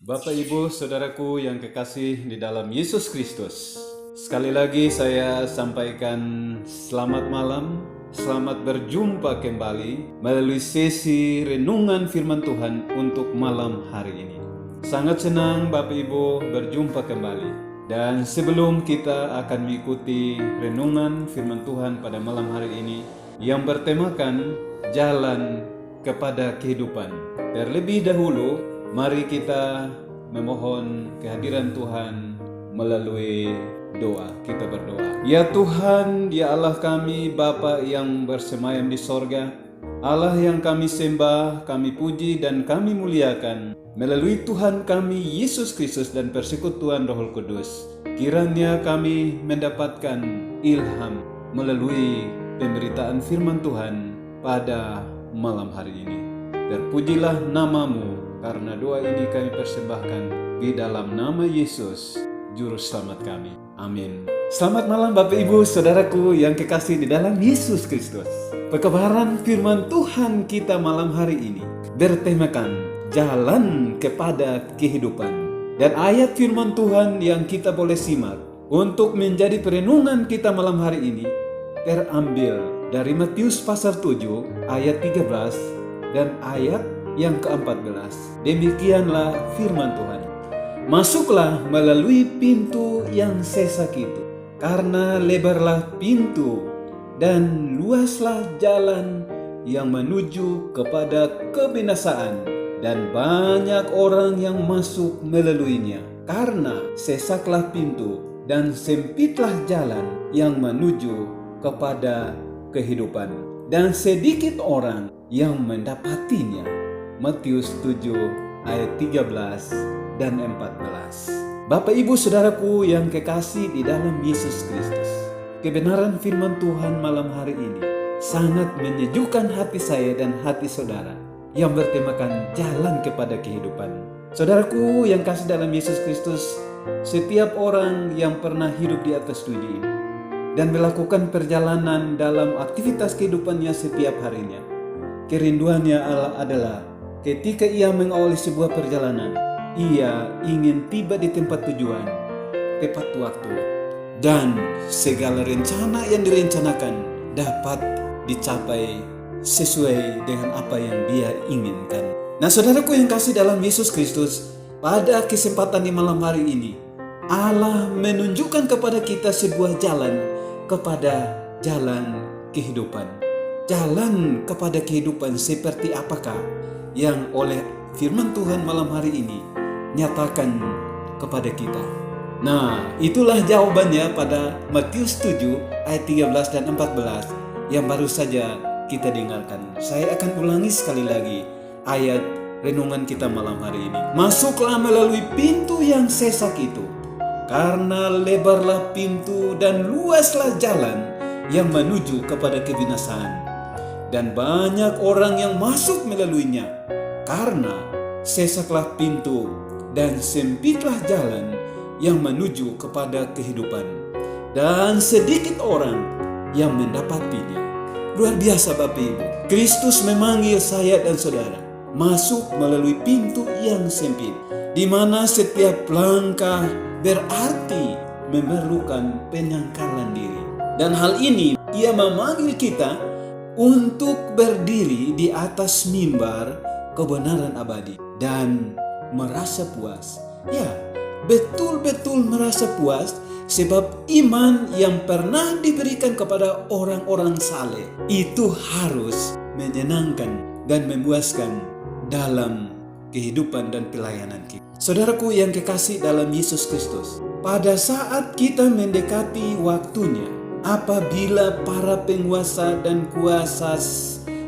Bapak, Ibu, Saudaraku yang kekasih di dalam Yesus Kristus. Sekali lagi saya sampaikan selamat malam, selamat berjumpa kembali melalui sesi renungan firman Tuhan untuk malam hari ini. Sangat senang Bapak Ibu berjumpa kembali. Dan sebelum kita akan mengikuti renungan firman Tuhan pada malam hari ini yang bertemakan jalan kepada kehidupan. Terlebih dahulu, mari kita memohon kehadiran Tuhan melalui doa. Kita berdoa. Ya Tuhan, ya Allah kami, Bapa yang bersemayam di sorga, Allah yang kami sembah, kami puji dan kami muliakan melalui Tuhan kami Yesus Kristus dan persekutuan Roh Kudus. Kiranya kami mendapatkan ilham melalui pemberitaan firman Tuhan pada malam hari ini. Terpujilah namamu, karena doa ini kami persembahkan di dalam nama Yesus, Juru Selamat kami. Amin. Selamat malam Bapak Ibu Saudaraku yang kekasih di dalam Yesus Kristus. Pekabaran firman Tuhan kita malam hari ini bertemakan jalan kepada kehidupan. Dan ayat firman Tuhan yang kita boleh simak untuk menjadi perenungan kita malam hari ini terambil dari Matius pasal 7 ayat 13 dan ayat yang ke-14. Demikianlah firman Tuhan. Masuklah melalui pintu yang sesak itu, karena lebarlah pintu dan luaslah jalan yang menuju kepada kebinasaan, dan banyak orang yang masuk melaluinya. Karena sesaklah pintu dan sempitlah jalan yang menuju kepada kehidupan, dan sedikit orang yang mendapatinya. Matius 7 ayat 13 dan 14. Bapak Ibu Saudaraku yang kekasih di dalam Yesus Kristus, kebenaran firman Tuhan malam hari ini sangat menyejukkan hati saya dan hati saudara yang bertemakan jalan kepada kehidupan. Saudaraku yang kasih dalam Yesus Kristus, setiap orang yang pernah hidup di atas bumi ini dan melakukan perjalanan dalam aktivitas kehidupannya setiap harinya, kerinduannya adalah ketika ia mengawali sebuah perjalanan, ia ingin tiba di tempat tujuan tepat waktu, dan segala rencana yang direncanakan dapat dicapai sesuai dengan apa yang dia inginkan. Nah saudaraku yang kasih dalam Yesus Kristus, pada kesempatan di malam hari ini Allah menunjukkan kepada kita sebuah jalan kepada jalan kehidupan. Jalan kepada kehidupan seperti apakah yang oleh firman Tuhan malam hari ini nyatakan kepada kita? Nah, itulah jawabannya pada Matius 7 ayat 13 dan 14 yang baru saja kita dengarkan. Saya akan ulangi sekali lagi ayat renungan kita malam hari ini. Masuklah melalui pintu yang sesak itu, karena lebarlah pintu dan luaslah jalan yang menuju kepada kebinasaan, dan banyak orang yang masuk melaluinya. Karena sesaklah pintu dan sempitlah jalan yang menuju kepada kehidupan, dan sedikit orang yang mendapatinya. Luar biasa Bapak Ibu. Kristus memanggil saya dan saudara masuk melalui pintu yang sempit, di mana setiap langkah berarti memerlukan penyangkalan diri. Dan hal ini ia memanggil kita untuk berdiri di atas mimbar kebenaran abadi dan merasa puas. Ya, betul-betul merasa puas, sebab iman yang pernah diberikan kepada orang-orang saleh itu harus menyenangkan dan memuaskan dalam kehidupan dan pelayanan kita. Saudaraku yang kekasih dalam Yesus Kristus, pada saat kita mendekati waktunya, apabila para penguasa dan kuasa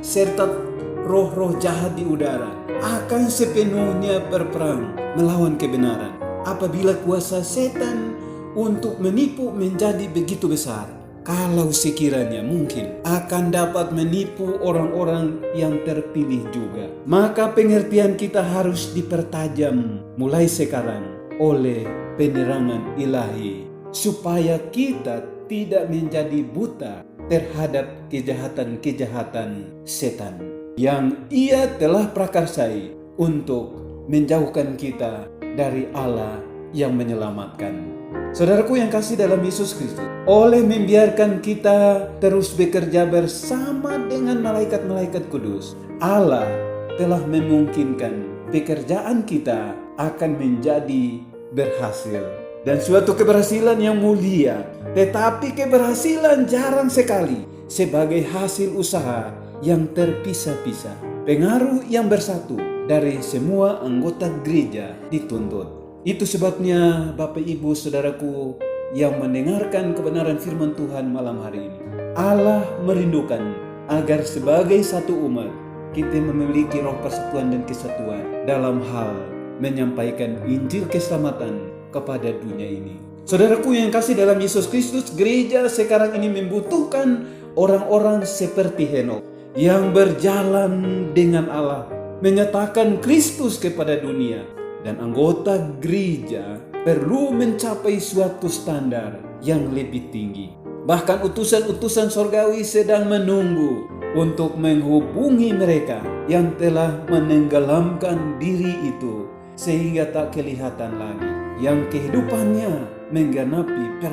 serta roh-roh jahat di udara akan sepenuhnya berperang melawan kebenaran, apabila kuasa setan untuk menipu menjadi begitu besar, kalau sekiranya mungkin akan dapat menipu orang-orang yang terpilih juga, maka pengertian kita harus dipertajam mulai sekarang oleh penerangan ilahi, supaya kita tidak menjadi buta terhadap kejahatan-kejahatan setan yang ia telah prakarsai untuk menjauhkan kita dari Allah yang menyelamatkan. Saudaraku yang kasih dalam Yesus Kristus, oleh membiarkan kita terus bekerja bersama dengan malaikat-malaikat kudus, Allah telah memungkinkan pekerjaan kita akan menjadi berhasil. Dan suatu keberhasilan yang mulia, tetapi keberhasilan jarang sekali sebagai hasil usaha yang terpisah-pisah. Pengaruh yang bersatu dari semua anggota gereja dituntut. Itu sebabnya Bapak Ibu Saudaraku yang mendengarkan kebenaran firman Tuhan malam hari ini, Allah merindukan agar sebagai satu umat kita memiliki roh persatuan dan kesatuan dalam hal menyampaikan Injil keselamatan kepada dunia ini. Saudaraku yang kasih dalam Yesus Kristus, gereja sekarang ini membutuhkan orang-orang seperti Henokh yang berjalan dengan Allah, menyatakan Kristus kepada dunia. Dan anggota gereja perlu mencapai suatu standar yang lebih tinggi. Bahkan utusan-utusan sorgawi sedang menunggu untuk menghubungi mereka yang telah menenggelamkan diri itu sehingga tak kelihatan lagi, yang kehidupannya menggenapi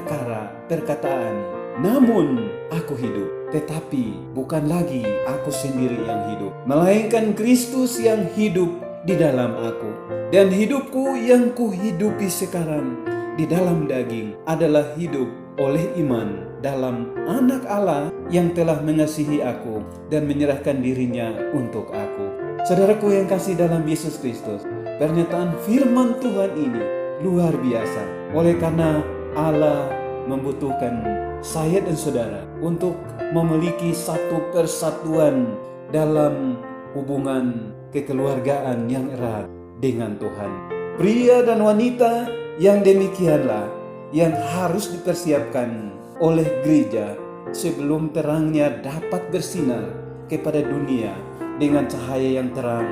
perkataan, namun aku hidup, tetapi bukan lagi aku sendiri yang hidup, melainkan Kristus yang hidup di dalam aku. Dan hidupku yang kuhidupi sekarang di dalam daging adalah hidup oleh iman dalam Anak Allah yang telah mengasihi aku dan menyerahkan dirinya untuk aku. Saudaraku yang kasih dalam Yesus Kristus, pernyataan firman Tuhan ini luar biasa. Oleh karena Allah membutuhkan saya dan saudara untuk memiliki satu persatuan dalam hubungan kekeluargaan yang erat dengan Tuhan. Pria dan wanita yang demikianlah yang harus dipersiapkan oleh gereja sebelum terangnya dapat bersinar kepada dunia dengan cahaya yang terang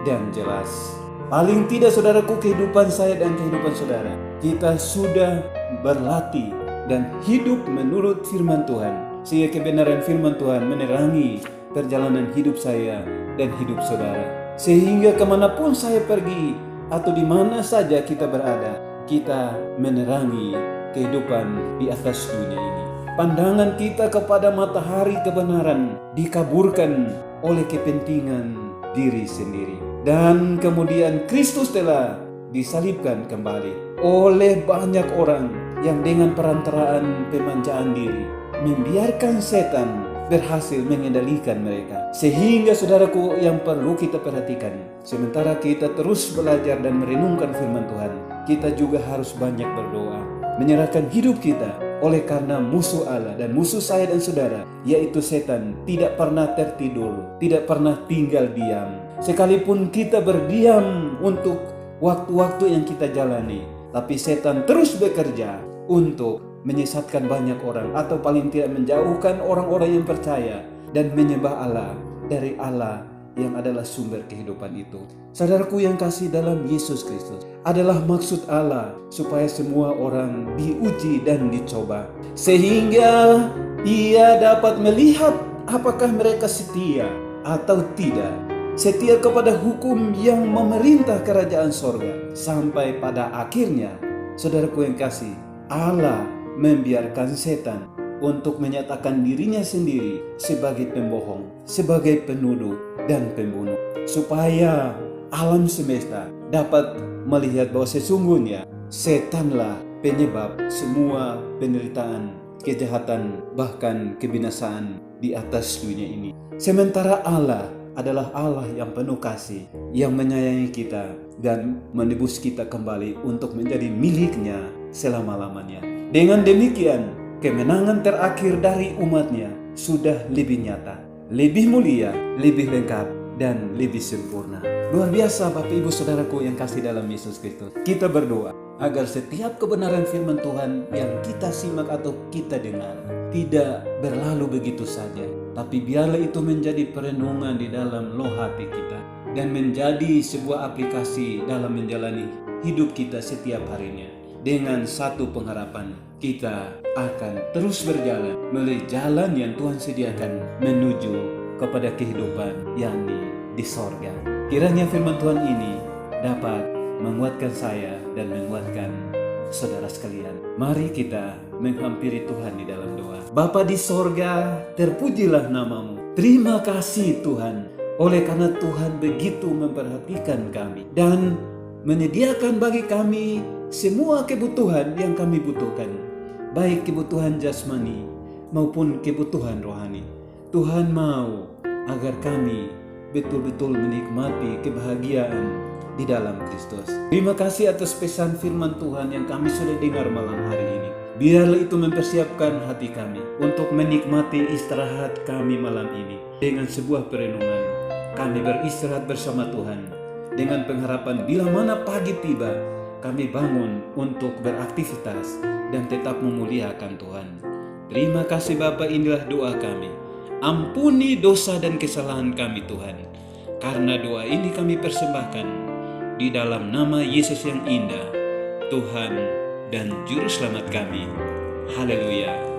dan jelas. Paling tidak saudaraku, kehidupan saya dan kehidupan saudara, kita sudah berlatih dan hidup menurut firman Tuhan, sehingga kebenaran firman Tuhan menerangi perjalanan hidup saya dan hidup saudara. Sehingga kemanapun saya pergi atau di mana saja kita berada, kita menerangi kehidupan di atas dunia ini. Pandangan kita kepada matahari kebenaran dikaburkan oleh kepentingan diri sendiri. Dan kemudian Kristus telah disalibkan kembali oleh banyak orang yang dengan perantaraan pemanjaan diri membiarkan setan berhasil mengendalikan mereka. Sehingga saudaraku yang perlu kita perhatikan, sementara kita terus belajar dan merenungkan firman Tuhan, kita juga harus banyak berdoa, menyerahkan hidup kita. Oleh karena musuh Allah dan musuh saya dan saudara, yaitu setan, tidak pernah tertidur, tidak pernah tinggal diam. Sekalipun kita berdiam untuk waktu-waktu yang kita jalani, tapi setan terus bekerja untuk menyesatkan banyak orang, atau paling tidak menjauhkan orang-orang yang percaya dan menyembah Allah dari Allah yang adalah sumber kehidupan itu. Saudaraku yang kasih dalam Yesus Kristus, adalah maksud Allah supaya semua orang diuji dan dicoba, sehingga Ia dapat melihat apakah mereka setia atau tidak, setia kepada hukum yang memerintah kerajaan sorga. Sampai pada akhirnya, saudaraku yang kasih, Allah membiarkan setan untuk menyatakan dirinya sendiri sebagai pembohong, sebagai penuduh dan pembunuh, supaya alam semesta dapat melihat bahwa sesungguhnya setanlah penyebab semua penderitaan, kejahatan, bahkan kebinasaan di atas dunia ini. Sementara Allah adalah Allah yang penuh kasih, yang menyayangi kita dan menebus kita kembali untuk menjadi miliknya selama-lamanya. Dengan demikian, kemenangan terakhir dari umatnya sudah lebih nyata, lebih mulia, lebih lengkap, dan lebih sempurna. Luar biasa Bapak Ibu Saudaraku yang kasih dalam Yesus Kristus. Kita berdoa agar setiap kebenaran firman Tuhan yang kita simak atau kita dengar tidak berlalu begitu saja, tapi biarlah itu menjadi perenungan di dalam loh hati kita dan menjadi sebuah aplikasi dalam menjalani hidup kita setiap harinya. Dengan satu pengharapan, kita akan terus berjalan melalui jalan yang Tuhan sediakan menuju kepada kehidupan yang di sorga. Kiranya firman Tuhan ini dapat menguatkan saya dan menguatkan saudara sekalian. Mari kita menghampiri Tuhan di dalam doa. Bapa di sorga, terpujilah namamu. Terima kasih Tuhan, oleh karena Tuhan begitu memperhatikan kami dan menyediakan bagi kami semua kebutuhan yang kami butuhkan, baik kebutuhan jasmani maupun kebutuhan rohani. Tuhan mau agar kami betul-betul menikmati kebahagiaan di dalam Kristus. Terima kasih atas pesan firman Tuhan yang kami sudah dengar malam hari ini. Biarlah itu mempersiapkan hati kami untuk menikmati istirahat kami malam ini. Dengan sebuah perenungan, kami beristirahat bersama Tuhan dengan pengharapan bila mana pagi tiba, kami bangun untuk beraktivitas dan tetap memuliakan Tuhan. Terima kasih Bapa, inilah doa kami. Ampuni dosa dan kesalahan kami Tuhan. Karena doa ini kami persembahkan di dalam nama Yesus yang indah, Tuhan dan Juru Selamat kami. Haleluya.